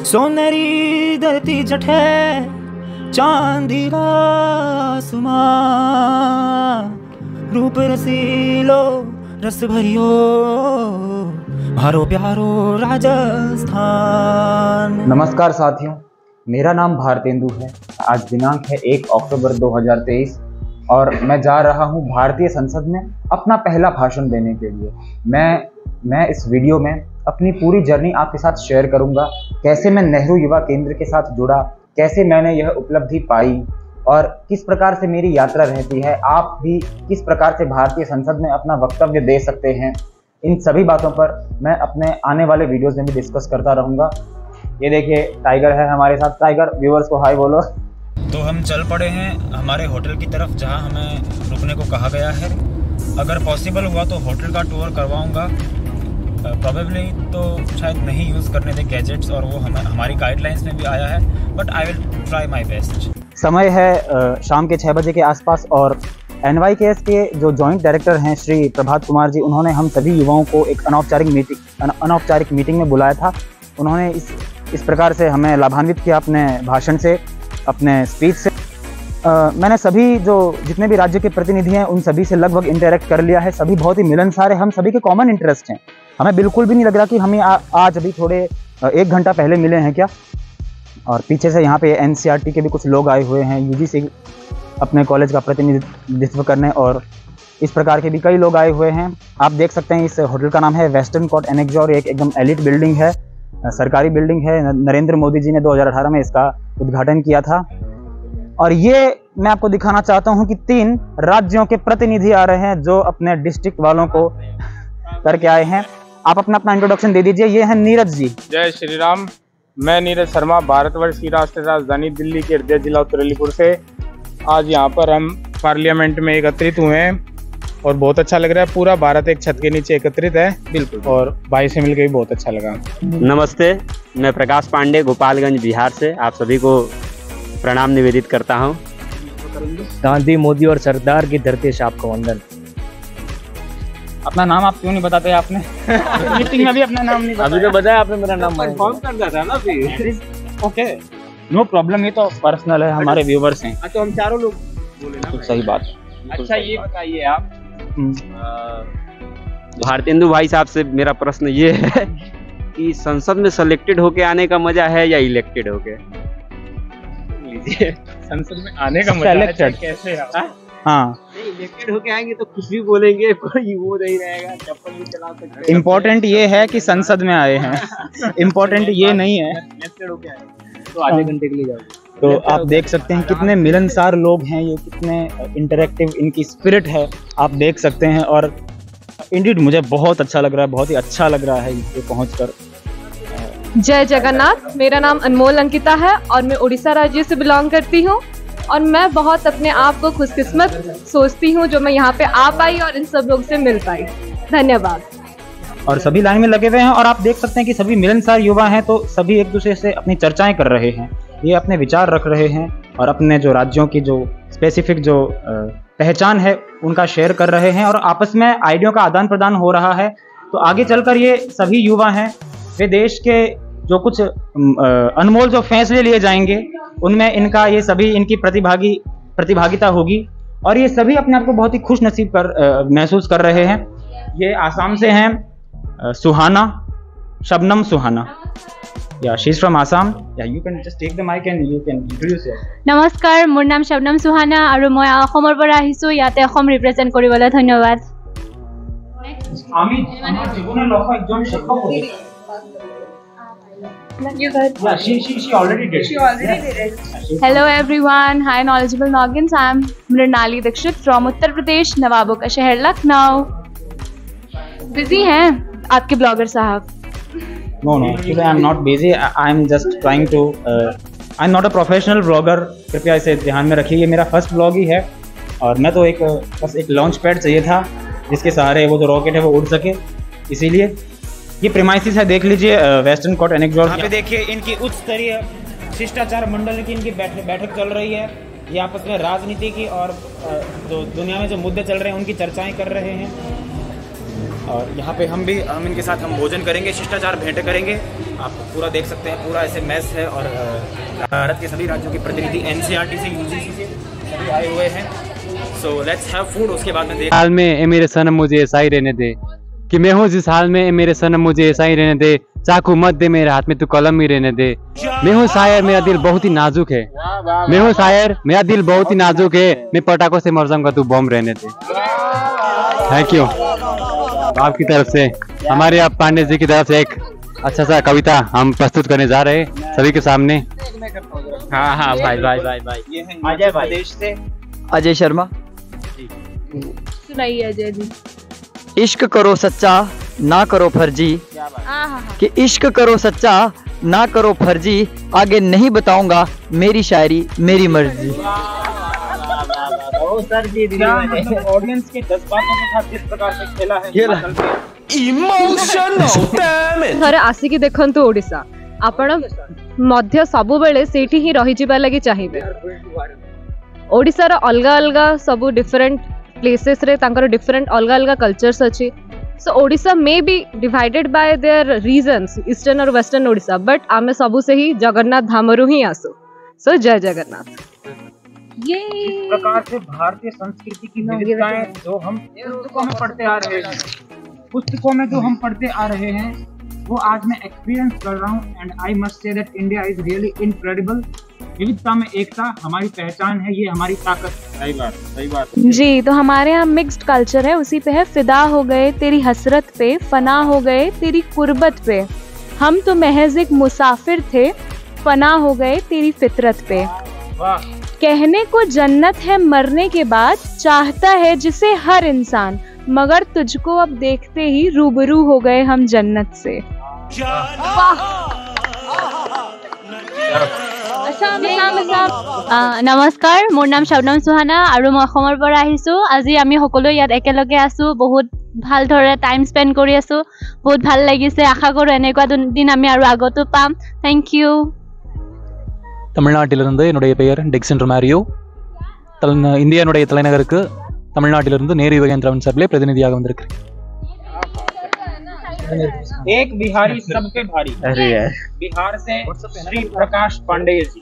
सोनेरी धरती जठे चांदीला आसमां, रूप रसीलो रस भरियो भारो प्यारो राजस्थान। नमस्कार साथियों, मेरा नाम भारतेंदु है। आज दिनांक है 1 अक्टूबर 2023 और मैं जा रहा हूं भारतीय संसद में अपना पहला भाषण देने के लिए। मैं इस वीडियो में अपनी पूरी जर्नी आपके साथ शेयर करूंगा। कैसे मैं नेहरू युवा केंद्र के साथ जुड़ा, कैसे मैंने यह उपलब्धि पाई और किस प्रकार से मेरी यात्रा रहती है। आप भी किस प्रकार से भारतीय संसद में अपना वक्तव्य दे सकते हैं, इन सभी बातों पर मैं अपने आने वाले वीडियोस में भी डिस्कस करता रहूँगा। ये देखिए टाइगर है हमारे साथ। टाइगर, व्यूअर्स को हाय बोलो। तो हम चल पड़े हैं हमारे होटल की तरफ जहां हमें रुकने को कहा गया है। अगर पॉसिबल हुआ तो होटल का टूर करवाऊंगा। प्रोबेबली तो शायद नहीं यूज़ करने दे गैजेट्स, और वो हमारी गाइडलाइंस में भी आया है, but I will try my best. समय है शाम के 6 बजे के आसपास और NYKS के जो जॉइंट डायरेक्टर हैं श्री प्रभात कुमार जी, उन्होंने हम सभी युवाओं को एक अनौपचारिक मीटिंग में बुलाया था। उन्होंने इस प्रकार से हमें लाभान्वित किया अपने भाषण से, अपने स्पीच से। मैंने सभी जितने भी राज्य के प्रतिनिधि हैं उन सभी से लगभग इंटरेक्ट कर लिया है। सभी बहुत ही मिलनसार है, हम सभी के कॉमन इंटरेस्ट हैं। हमें बिल्कुल भी नहीं लग रहा कि हमें आज अभी थोड़े 1 घंटा पहले मिले हैं क्या। और पीछे से यहाँ पे NCERT के भी कुछ लोग आए हुए हैं, UGC अपने कॉलेज का प्रतिनिधित्व करने, और इस प्रकार के भी कई लोग आए हुए हैं। आप देख सकते हैं इस होटल का नाम है वेस्टर्न कोर्ट एनेक्जोर। एक एकदम एलिट बिल्डिंग है, सरकारी बिल्डिंग है। नरेंद्र मोदी जी ने 2018 में इसका उद्घाटन किया था। और ये मैं आपको दिखाना चाहता हूँ कि 3 राज्यों के प्रतिनिधि आ रहे हैं जो अपने डिस्ट्रिक्ट वालों को करके आए हैं। आप अपना इंट्रोडक्शन दे दीजिए। ये है नीरज जी। जय श्री राम। मैं नीरज शर्मा, भारतवर्ष की राष्ट्रीय राजधानी दिल्ली के हृदय जिला उत्तर अलीपुर से। आज यहाँ पर हम पार्लियामेंट में एकत्रित हुए हैं और बहुत अच्छा लग रहा है। पूरा भारत एक छत के नीचे एकत्रित है। बिल्कुल। और भाई से मिलकर भी बहुत अच्छा लगा। नमस्ते, मैं प्रकाश पांडे, गोपालगंज, बिहार से आप सभी को प्रणाम निवेदित करता हूं। गांधी, मोदी और सरदार की धरती से आपको वंदन। अपना नाम आप क्यों नहीं बताते? आपने मीटिंग में भी अपना नाम नहीं बताया। अभी तो बताया आपने, मेरा नाम कौन करता था ना अभी। ओके, नो प्रॉब्लम, ये तो पर्सनल है, हमारे व्यूवर्स हैं। अच्छा, हम चारों लोग बोले ना। सही बात। अच्छा, ये बताइए आप, भारतेंदु भाई साहब से मेरा प्रश्न ये है कि संसद में सिलेक्टेड होके आने का मजा है या इलेक्टेड होके? संसद में आने का मजा है कैसे? हाँ, इलेक्टेड होके आएंगे तो कुछ भी बोलेंगे, कोई वो नहीं रहेगा, चप्पल भी चला सकते हैं। इम्पोर्टेंट ये है कि संसद में आए हैं, इम्पोर्टेंट ये नहीं है इलेक्टेड होके आए तो आधे घंटे के लिए जाओगे। तो आप देख सकते हैं कितने मिलनसार लोग हैं, ये कितने इंटरेक्टिव इनकी स्पिरिट है, आप देख सकते हैं। और इंडीड मुझे बहुत अच्छा लग रहा है, बहुत ही अच्छा लग रहा है ये पहुंचकर। जय जगन्नाथ। मेरा नाम अनमोल अंकिता है और मैं उड़ीसा राज्य से बिलोंग करती हूँ। और मैं बहुत अपने आप को खुशकिस्मत सोचती हूँ जो मैं यहाँ पे आ पाई और इन सब लोग से मिल पाई। धन्यवाद। और सभी लाइन में लगे हुए हैं और आप देख सकते हैं कि सभी मिलनसार युवा हैं, तो सभी एक दूसरे से अपनी चर्चाएं कर रहे हैं, ये अपने विचार रख रहे हैं और अपने जो राज्यों की जो स्पेसिफिक जो पहचान है उनका शेयर कर रहे हैं और आपस में आइडिया का आदान प्रदान हो रहा है। तो आगे चलकर ये सभी युवा हैं, वे देश के जो कुछ अनमोल जो फैसले लिए जाएंगे उनमें इनकी प्रतिभागिता होगी और ये सभी अपने आप को बहुत ही खुश नसीब महसूस कर रहे हैं। ये आसाम से हैं सुहाना, शबनम सुहाना। Yeah, she's from Assam. Yeah, you can just take the mic and you can introduce yourself. নমস্কাৰ, মোৰ নাম শবনম সুহানা আৰু মই অসমৰ পৰা আহিছোঁ। ইয়াতে অসম ৰিপ্ৰেজেণ্ট কৰিবলৈ ধন্যবাদ। আমি আমাৰ জীৱনৰ লক্ষ্য একজন শিক্ষক হ'ব। Yeah, she already did. Hello everyone, hi knowledgeable noggins. I am Mrinali Dikshit from Uttar Pradesh, नवाबों का शहर लखनऊ। बिजी हैं आपके ब्लॉगर साहब? No, today I'm not busy. I'm just trying to. I'm not a professional blogger. कृपया इसे ध्यान में रखिए, ये मेरा फर्स्ट ब्लॉग ही है और मैं तो बस एक लॉन्च पैड चाहिए था जिसके सहारे वो जो रॉकेट है वो उड़ सके, इसीलिए ये प्रीमाइसिस है। देख लीजिए वेस्टर्न कोर्ट एनेक्जोर। यहाँ पे देखिए इनकी उच्च स्तरीय शिष्टाचार मंडल की इनकी बैठक चल रही है। ये आपस में राजनीति की और जो दुनिया में जो मुद्दे चल रहे हैं उनकी चर्चाएं कर रहे हैं। और यहाँ पे हम इनके साथ हम भोजन करेंगे, शिष्टाचार भेंट करेंगे। आप पूरा देख सकते हैं, पूरा ऐसे मैस है और भारत के सभी राज्यों के प्रतिनिधि NCERT से, UGC से सभी आए हुए हैं। So let's have food. उसके बाद में हाल में ए मेरे सनम मुझे ऐसा ही रहने दे, कि मैं हूँ जिस हाल में ए मेरे सनम मुझे ऐसा ही रहने दे, चाकू मत दे मेरे हाथ में, तू कलम ही रहने दे। मैं हूँ शायर, मेरा दिल बहुत ही नाजुक है। मैं हूँ शायर, मेरा दिल बहुत ही नाजुक है, मैं पटाखों से मर जाऊंगा, तू बम रहने दे। Thank you. आपकी तरफ से, हमारे आप पांडे जी की तरफ से एक अच्छा सा कविता हम प्रस्तुत करने जा रहे हैं सभी के सामने। हाँ भाई भाई भाई भाई, ये है अजय प्रदेश से अजय शर्मा। सुनाइए अजय जी। इश्क करो सच्चा ना करो फर्जी, कि इश्क करो सच्चा ना करो फर्जी, आगे नहीं बताऊंगा मेरी शायरी मेरी मर्जी। ऑडियंस के जज्बातों के साथ जिस प्रकार से खेला है थरे आसिकी देखंतु ओडिसा, आपण मध्य सबु बेले सेठी ही रही जिबा लागि चाहिबे। ओडिसा रो अलगा अलगा सबु डिफरेंट प्लेसेस रे तांकर डिफरेंट अलगा अलगा कल्चर्स अछि। So Odisha may be divided by their regions, eastern और वेस्टर्न ओडिसा, बट आमे सबु से ही जगन्नाथ धामरु ही आसो। सो जय जगन्नाथ। ये इस प्रकार से भारतीय संस्कृति की विविधताएं जो हम पुस्तकों में पढ़ते आ रहे हैं, वो आज मैं एक्सपीरियंस कर रहा हूँ। And I must say that India is really incredible. विविधता में एकता हमारी पहचान है, ये हमारी ताकत है। सही बात जी। तो हमारे यहाँ मिक्स्ड कल्चर है, उसी पे है फिदा हो गए तेरी हसरत पे, फना हो गए तेरी कुर्बत पे, हम तो महज एक मुसाफिर थे, फना हो गए तेरी फितरत पे। कहने को जन्नत है मरने के बाद, चाहता है जिसे हर इंसान, मगर तुझको अब देखते ही रूबरू हो गए हम जन्नत से। नमस्कार, मोर नाम शबनम सुहाना और मैं अखমৰ পৰা আহিছো। আজি আমি সকলো ইয়াত একেলগে আছো, বহুত ভাল ধৰে টাইম স্পেন্ড কৰি আছো, বহুত ভাল লাগিছে। আশা কৰো এনেকুৱা দিন আমি আৰু আগতো পাম। Thank you. தமிழ்நாட்டிலிருந்து என்னுடைய பெயர் டிக்சன் ரொமாரியோ. இந்தியாவுடைய தலைநகருக்கு தமிழ்நாட்டிலிருந்து நேரு யுவகேந்திரன் சார்பிலே பிரதிநிதியாக வந்திருக்கிறேன்। एक बिहारी सबके भारी। अरे यार, बिहार से श्री प्रकाश पांडे जी।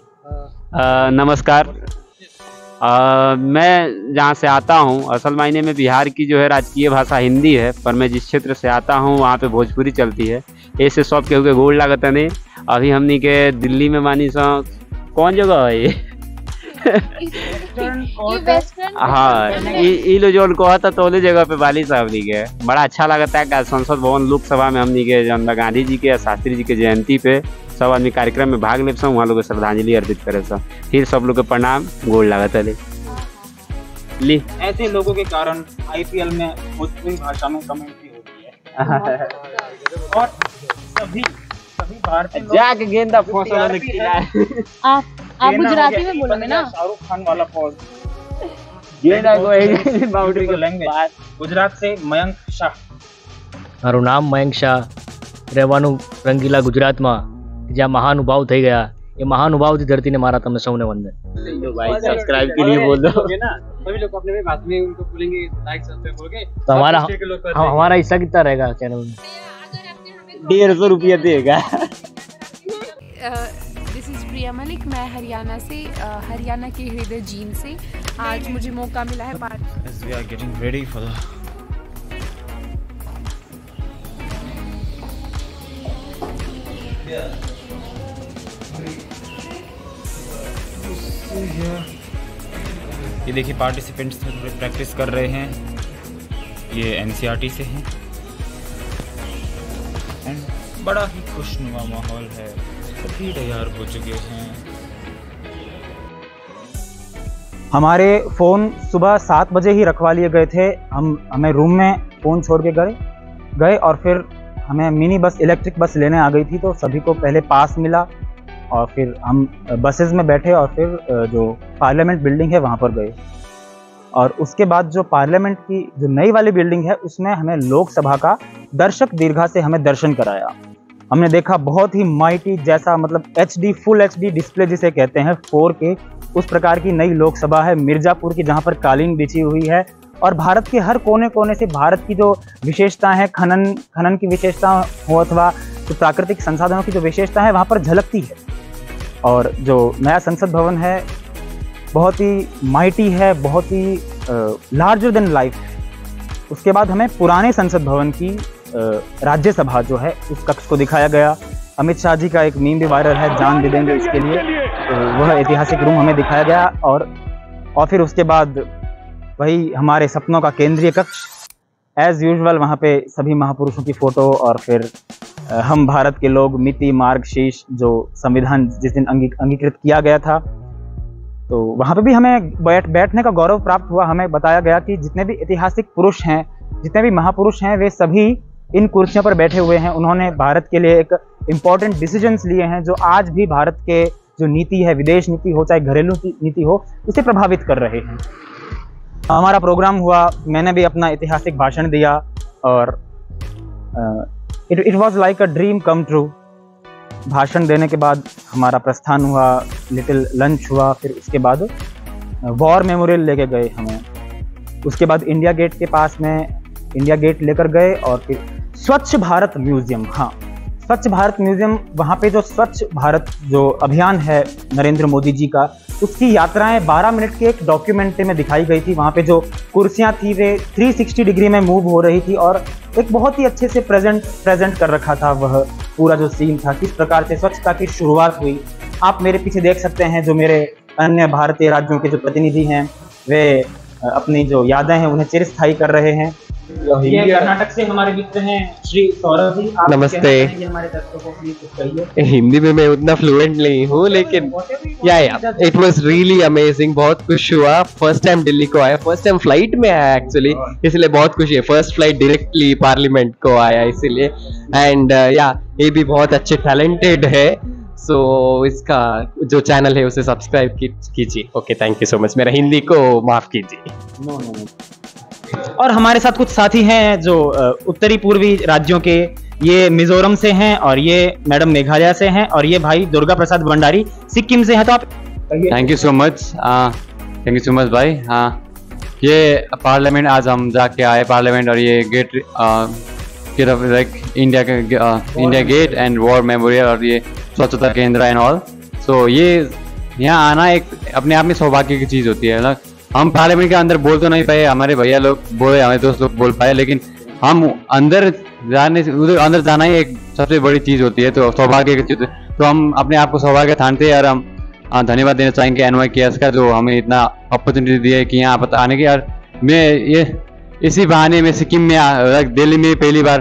नमस्कार। मैं जहाँ से आता हूँ, असल मायने में बिहार की जो है राजकीय भाषा हिंदी है, पर मैं जिस क्षेत्र से आता हूँ वहाँ पे भोजपुरी चलती है। ऐसे सब के हुए गोल लागत नहीं। अभी हमनी के दिल्ली में मानी सा कौन जगह है ये? हाँ, ये लो जो कहता तो जगह पे बाली साहब जी के बड़ा अच्छा लगता है। संसद भवन लोकसभा में हमनी के जन गांधी जी के शास्त्री जी के जयंती पे सब आदमी कार्यक्रम में भाग ले, वहाँ लोग श्रद्धांजलि अर्पित करे। फिर सब लोग के प्रणाम, गोल लागत है। ऐसे लोगों के कारण IPL में भोजपुरी भाषा में कमेंट्री होती है और सभी भारतीय जाके गेंदा फसल आप गुजराती में बोलोगे ना? शाहरुख खान वाला पॉज। बाउंड्री को लैंग्वेज। गुजरात से मयंक शाह। મારું નામ મયંક શાહ, રહેવાનું રંગીલા ગુજરાતમાં, જ્યાં મહાનુભાવ થઈ ગયા, એ મહાનુભાવથી ધરતીને મારા તમને સૌને વંદન। भाई सब्सक्राइब के लिए बोल दो ना, सभी लोग अपने भाषा में उनको बोलेंगे, लाइक सब्सक्राइब बोलोगे तो हमारा हिस्सा कितना रहेगा चैनल में? 150 रुपया देगा। दिस इज़ प्रिया मलिक, मैं हरियाणा से, हरियाणा के हृदय जींद से। आज मुझे मौका मिला है बात। We are getting ready for the ये देखिए पार्टिसिपेंट्स प्रैक्टिस कर रहे हैं। ये NCERT से हैं एंड बड़ा ही खुशनुमा माहौल है, सभी तैयार हो चुके हैं। हमारे फ़ोन सुबह 7 बजे ही रखवा लिए गए थे। हमें रूम में फ़ोन छोड़ के गए और फिर हमें मिनी बस, इलेक्ट्रिक बस लेने आ गई थी, तो सभी को पहले पास मिला और फिर हम बसेस में बैठे और फिर जो पार्लियामेंट बिल्डिंग है वहाँ पर गए। और उसके बाद जो पार्लियामेंट की जो नई वाली बिल्डिंग है उसमें हमें लोकसभा का दर्शक दीर्घा से हमें दर्शन कराया। हमने देखा बहुत ही माइटी, जैसा मतलब HD फुल HD डिस्प्ले जिसे कहते हैं 4K, उस प्रकार की नई लोकसभा है मिर्ज़ापुर की, जहाँ पर कालीन बिछी हुई है और भारत के हर कोने कोने से भारत की जो विशेषता है, खनन की विशेषता हो अथवा जो प्राकृतिक संसाधनों की जो विशेषता है वहाँ पर झलकती है। और जो नया संसद भवन है बहुत ही माइटी है, बहुत ही लार्जर देन लाइफ है। उसके बाद हमें पुराने संसद भवन की राज्यसभा जो है उस कक्ष को दिखाया गया। अमित शाह जी का एक मीम भी वायरल है, जान दे देंगे इसके लिए, तो वह ऐतिहासिक रूम हमें दिखाया गया। और फिर उसके बाद वही हमारे सपनों का केंद्रीय कक्ष, एज यूजुअल वहाँ पे सभी महापुरुषों की फ़ोटो और फिर हम भारत के लोग, मिति, मार्ग, शीश, जो संविधान जिस दिन अंगीकृत किया गया था, तो वहाँ पे भी हमें बैठने का गौरव प्राप्त हुआ। हमें बताया गया कि जितने भी ऐतिहासिक पुरुष हैं, जितने भी महापुरुष हैं, वे सभी इन कुर्सियों पर बैठे हुए हैं। उन्होंने भारत के लिए एक इम्पॉर्टेंट डिसीजंस लिए हैं जो आज भी भारत के जो नीति है, विदेश नीति हो चाहे घरेलू नीति हो, उसे प्रभावित कर रहे हैं। हमारा प्रोग्राम हुआ, मैंने भी अपना ऐतिहासिक भाषण दिया और it was like a dream come true. भाषण देने के बाद हमारा प्रस्थान हुआ, लिटिल लंच हुआ, फिर उसके बाद वॉर मेमोरियल लेके गए हमें। उसके बाद इंडिया गेट के पास में इंडिया गेट लेकर गए और फिर स्वच्छ भारत म्यूजियम, हाँ स्वच्छ भारत म्यूजियम, वहाँ पे जो स्वच्छ भारत जो अभियान है नरेंद्र मोदी जी का, उसकी यात्राएं 12 मिनट के एक डॉक्यूमेंट्री में दिखाई गई थी। वहाँ पे जो कुर्सियाँ थी वे 360 डिग्री में मूव हो रही थी और एक बहुत ही अच्छे से प्रेजेंट कर रखा था वह पूरा जो सीन था, किस प्रकार से स्वच्छता की शुरुआत हुई। आप मेरे पीछे देख सकते हैं जो मेरे अन्य भारतीय राज्यों के जो प्रतिनिधि हैं वे अपनी जो यादें हैं उन्हें चिरस्थायी कर रहे हैं। ये कर्नाटक से हमारे मित्र हैं श्री सौरभ जी। नमस्ते। हमारे दर्शकों को प्लीज कुछ कहिए। हिंदी में मैं उतना फ्लुएंट नहीं हूँ, लेकिन या इट वाज रियली अमेजिंग। बहुत खुश हुआ, फर्स्ट टाइम दिल्ली को आया, फर्स्ट टाइम फ्लाइट में आया एक्चुअली, इसलिए बहुत खुशी है। फर्स्ट फ्लाइट डायरेक्टली पार्लियामेंट को आया इसलिए। एंड ये भी बहुत अच्छे टैलेंटेड है, सो इसका जो चैनल है उसे सब्सक्राइब कीजिए। Okay, thank you so much. मेरा हिंदी को माफ कीजिए। और हमारे साथ कुछ साथी हैं जो उत्तरी पूर्वी राज्यों के, ये मिजोरम से हैं और ये मैडम मेघालय से हैं और ये भाई दुर्गा प्रसाद भंडारी सिक्किम से हैं। तो आप थैंक यू सो मच, भाई। हाँ, ये पार्लियामेंट आज हम जाके आए पार्लियामेंट, और ये gate India Gate and war memorial और ये स्वच्छता केंद्र एंड ऑल। सो ये यहाँ आना एक अपने आप में सौभाग्य की चीज़ होती है ना। हम पार्लियामेंट के अंदर बोल तो नहीं पाए, हमारे भैया लोग बोले, हमारे दोस्त लोग बोल पाए, लेकिन हम अंदर अंदर जाना ही एक सबसे बड़ी चीज़ होती है, तो सौभाग्य की चीज़। तो हम अपने आप को सौभाग्य ठानते हैं और हम धन्यवाद देना चाहेंगे NYKS का, जो हमें इतना अपॉर्चुनिटी दी है कि यहाँ पर आने की। और मैं ये इसी बहाने में सिक्किम में, दिल्ली में पहली बार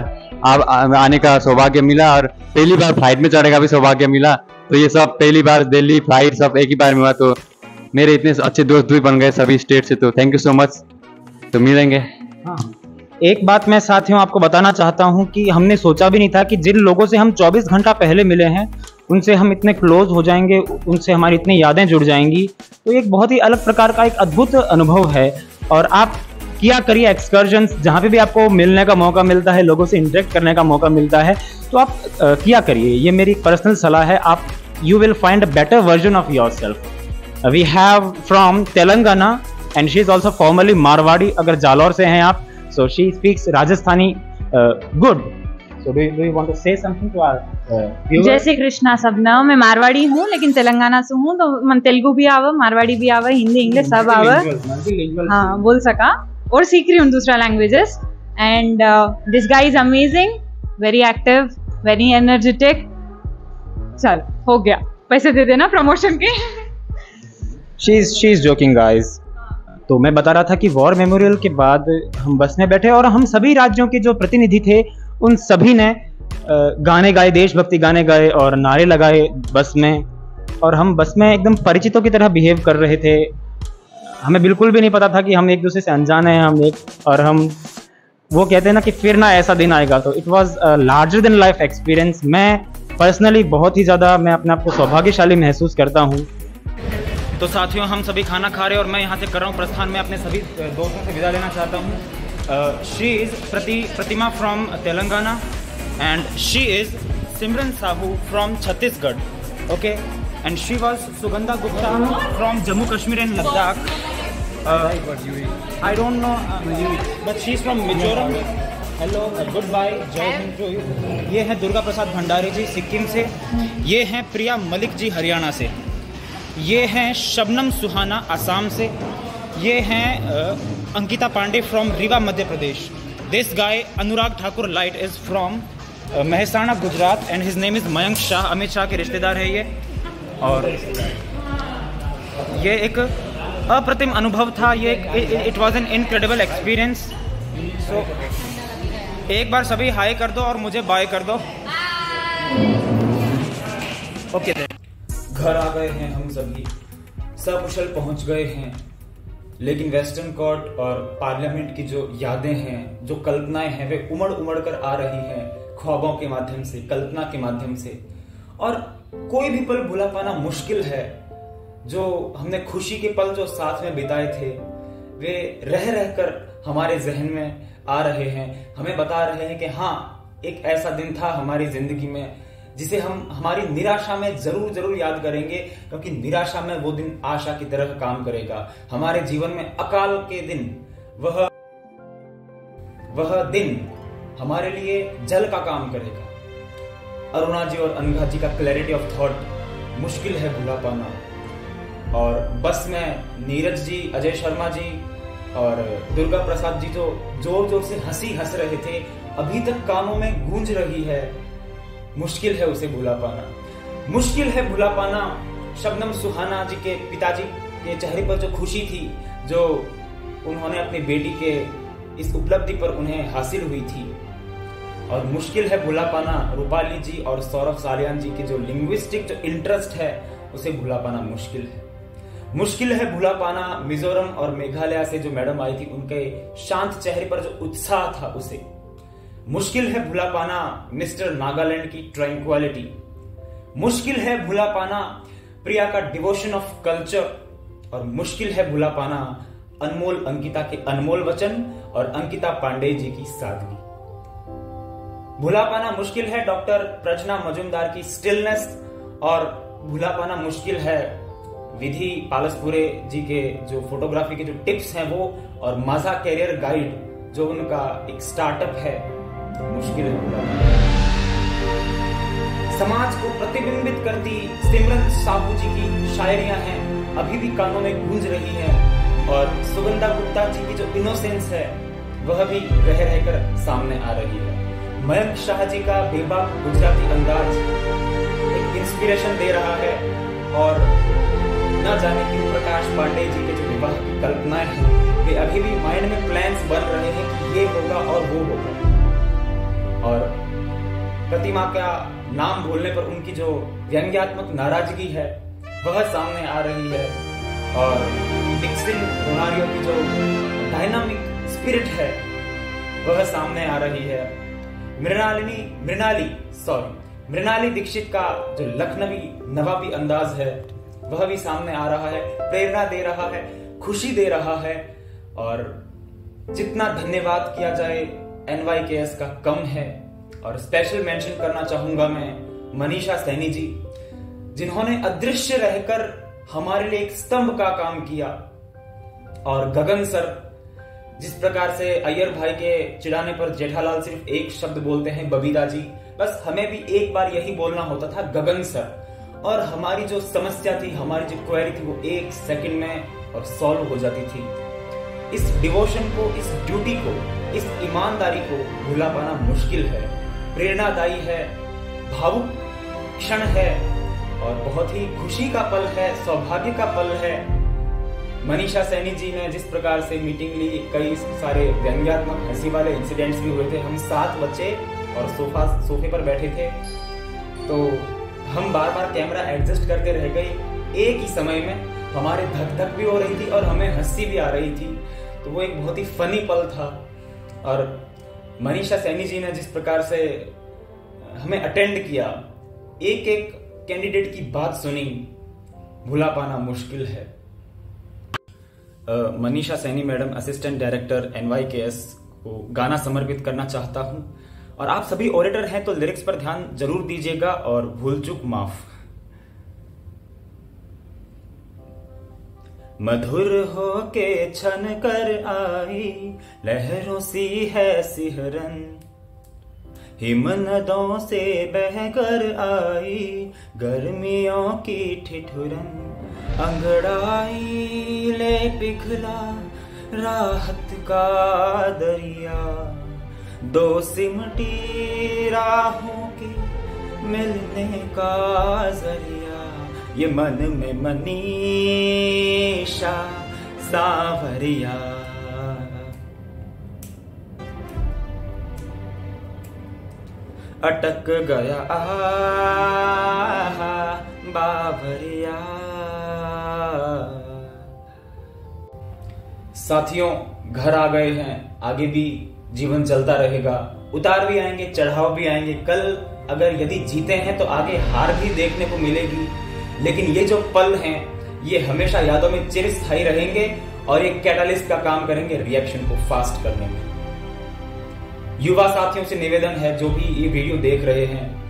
आने का सौभाग्य मिला और पहली बार फ्लाइट में चढ़ने का भी सौभाग्य मिला। तो ये सब पहली बार दिल्ली फ्लाइट सब एक ही बार में हुआ, तो मेरे इतने अच्छे दोस्त भी बन गए सभी स्टेट से। तो थैंक यू सो मच, तो मिलेंगे। हाँ, एक बात मैं साथियों आपको बताना चाहता हूं कि हमने सोचा भी नहीं था कि जिन लोगों से हम 24 घंटा पहले मिले हैं उनसे हम इतने क्लोज हो जाएंगे, उनसे हमारी इतनी यादें जुड़ जाएंगी। तो एक बहुत ही अलग प्रकार का एक अद्भुत अनुभव है। और आप किया करिए एक्सकर्जन्स, जहाँ पे भी आपको मिलने का मौका मिलता है, लोगों से इंटरेक्ट करने का मौका मिलता है, तो आप किया करिए। ये मेरी पर्सनल सलाह है। आप you will find a better version of your self. We have from Telangana and she is also formerly Marwadi. अगर जालौर से हैं आप, so she speaks Rajasthani good. So do you want to say something to our viewers? जय श्री कृष्णा सबना। मैं मारवाड़ी हूँ लेकिन तेलंगाना से हूँ, तो मन तेलुगु भी आवा, मारवाड़ी भी आवा, हिंदी इंग्लिश सब आवा। हाँ, बोल सका और सीख रही हूँ दूसरा languages. And this guy is amazing, very active, very energetic. चल हो गया, पैसे दे देना प्रमोशन के। She is joking guys। तो मैं बता रहा था कि वॉर मेमोरियल के बाद हम बस में बैठे और हम सभी राज्यों के जो प्रतिनिधि थे उन सभी ने गाने गाए, देशभक्ति गाने गाए और नारे लगाए बस में। और हम बस में एकदम परिचितों की तरह बिहेव कर रहे थे। हमें बिल्कुल भी नहीं पता था कि हम एक दूसरे से अनजान हैं। हम वो कहते हैं ना कि फिर ना ऐसा दिन आएगा। तो it was larger than life experience. मैं पर्सनली बहुत ही ज़्यादा मैं अपने आप को सौभाग्यशाली महसूस करता हूँ। तो साथियों, हम सभी खाना खा रहे हैं और मैं यहाँ से कर रहा हूँ प्रस्थान। मैं अपने सभी दोस्तों से विदा लेना चाहता हूँ। She is Pratima from Telangana and she is Simran Sahu from Chhattisgarh. Okay, and she was Sugandha Gupta from Jammu Kashmir and Ladakh. I don't know, but she's from Mizoram. Hello, good bye, Jai Hind to you. ये हैं दुर्गा प्रसाद भंडारी जी सिक्किम से, ये हैं प्रिया मलिक जी हरियाणा से, ये हैं शबनम सुहाना असम से, ये हैं Ankita Pandey from Rewa Madhya Pradesh. This guy Anurag Thakur light is from Mehsana Gujarat and his name is Mayank Shah, Amit Shah के रिश्तेदार है ये। और ये एक अप्रतिम अनुभव था, ये it was an incredible experience. So एक बार सभी हाई कर दो और मुझे बाय कर दो। ओके, घर आ गए हैं हम सभी, सकुशल पहुंच गए हैं, लेकिन वेस्टर्न कोर्ट और पार्लियामेंट की जो यादें हैं, जो कल्पनाएं हैं, वे उमड़ उमड़ कर आ रही हैं ख्वाबों के माध्यम से, कल्पना के माध्यम से। और कोई भी पल भुला पाना मुश्किल है। जो हमने खुशी के पल जो साथ में बिताए थे, वे रह रहकर हमारे जहन में आ रहे हैं, हमें बता रहे हैं कि हाँ, एक ऐसा दिन था हमारी जिंदगी में जिसे हम हमारी निराशा में जरूर जरूर याद करेंगे, क्योंकि निराशा में वो दिन आशा की तरह काम करेगा। हमारे जीवन में अकाल के दिन, वह दिन हमारे लिए जल का काम करेगा। अरुणा जी और अनघा जी का क्लैरिटी ऑफ थॉट मुश्किल है भुला पाना। और बस में नीरज जी, अजय शर्मा जी और दुर्गा प्रसाद जी जो जोर जोर से हंस रहे थे, अभी तक कानों में गूंज रही है। मुश्किल है उसे भुला पाना, मुश्किल है भुला पाना। शबनम सुहाना जी के पिताजी के चेहरे पर जो खुशी थी, जो उन्होंने अपनी बेटी के इस उपलब्धि पर उन्हें हासिल हुई थी। और मुश्किल है भुला पाना रूपाली जी और सौरभ सालियान जी के जो लिंग्विस्टिक जो इंटरेस्ट है, उसे भुला पाना मुश्किल है। मुश्किल है भुला पाना मिजोरम और मेघालय से जो मैडम आई थी, उनके शांत चेहरे पर जो उत्साह था उसे। मुश्किल है भुला पाना मिस्टर नागालैंड की ट्रैंक्विलिटी। मुश्किल है भुला पाना प्रिया का डिवोशन ऑफ कल्चर। और मुश्किल है भुला पाना अनमोल अंकिता के अनमोल वचन और अंकिता पांडे जी की सादगी। भुला पाना मुश्किल है डॉक्टर प्रजना मजुमदार की स्टिलनेस। और भुला पाना मुश्किल है विधि पालसपुरे जी के जो फोटोग्राफी के जो टिप्स हैं वो, और माजा कैरियर गाइड जो उनका एक स्टार्टअप है, मुश्किल है भुला पाना। समाज को प्रतिबिंबित करती सिमरन साहू जी की शायरियां हैं, अभी भी कानों में गूंज रही हैं। और सुगंधा गुप्ता जी की जो इनोसेंस है, वह भी रह रहकर सामने आ रही है। मयंक शाह जी का बेबाक गुजराती अंदाज एक इंस्पिरेशन दे रहा है। और न जाने कि प्रकाश पांडे जी के जो विवाह की कल्पनाएं हैं, वे अभी भी माइंड में प्लान्स बन रहे हैं कि ये होगा और वो होगा। और प्रतिमा का नाम भूलने पर उनकी जो व्यंग्यात्मक नाराजगी है, वह सामने आ रही है। और डिक्सन रोनारियो की जो डायनामिक स्पिरिट है, वह सामने आ रही है। मृणाली दीक्षित का जो लखनवी नवाबी अंदाज है, वह भी सामने आ रहा है, प्रेरणा दे रहा है, खुशी दे रहा है। और जितना धन्यवाद किया जाए NYKS का कम है। और स्पेशल मेंशन करना चाहूंगा मैं मनीषा सैनी जी, जिन्होंने अदृश्य रहकर हमारे लिए एक स्तंभ का काम किया। और गगन सर, जिस प्रकार से अय्यर भाई के चिढ़ाने पर जेठालाल सिर्फ एक शब्द बोलते हैं, बबीता जी, बस हमें भी एक बार यही बोलना होता था, गगन सर। और हमारी जो समस्या थी, हमारी जो क्वेरी थी, वो 1 सेकंड में और सॉल्व हो जाती थी। इस डिवोशन को, इस ड्यूटी को, इस ईमानदारी को भुला पाना मुश्किल है। प्रेरणादायी है, भावुक क्षण है और बहुत ही खुशी का पल है, सौभाग्य का पल है। मनीषा सैनी जी ने जिस प्रकार से मीटिंग ली, कई सारे व्यंग्यात्मक हंसी वाले इंसिडेंट्स भी हुए थे। हम 7 बच्चे और सोफे पर बैठे थे, तो हम बार बार कैमरा एडजस्ट करते रह गए। एक ही समय में हमारे धक धक भी हो रही थी और हमें हंसी भी आ रही थी। तो वो एक बहुत ही फनी पल था। और मनीषा सैनी जी ने जिस प्रकार से हमें अटेंड किया, एक एक कैंडिडेट की बात सुनी, भुला पाना मुश्किल है। Manisha Saini madam, assistant director NYKS, को गाना समर्पित करना चाहता हूं। और आप सभी ऑडिटर हैं तो लिरिक्स पर ध्यान जरूर दीजिएगा और भूल चूक माफ। मधुर हो के छन कर आई, लहरों सी है सिहरन, हिम नदों से बहकर आई, गर्मियों की ठिठुरन, अंगड़ाई ले पिघला राहत का दरिया, दो सिमटी राहों के मिलने का जरिया, ये मन में मनीषा सावरिया। अटक गया बावरिया। साथियों, घर आ गए हैं, आगे भी जीवन चलता रहेगा, उतार भी आएंगे, चढ़ाव भी आएंगे। कल अगर यदि जीते हैं तो आगे हार भी देखने को मिलेगी, लेकिन ये जो पल हैं ये हमेशा यादों में चिरस्थायी रहेंगे और एक कैटालिस्ट का काम करेंगे रिएक्शन को फास्ट करने में। युवा साथियों से निवेदन है जो भी ये वीडियो देख रहे हैं,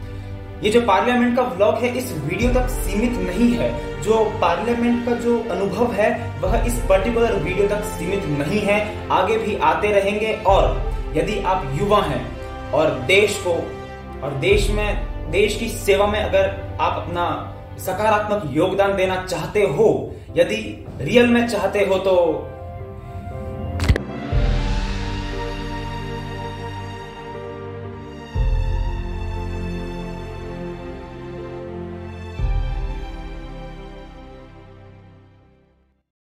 ये जो पार्लियामेंट का व्लॉग है इस वीडियो तक सीमित नहीं है। जो पार्लियामेंट का जो अनुभव है वह इस पर्टिकुलर वीडियो तक सीमित नहीं है, आगे भी आते रहेंगे। और यदि आप युवा हैं और देश को और देश की सेवा में अगर आप अपना सकारात्मक योगदान देना चाहते हो, यदि रियल में चाहते हो, तो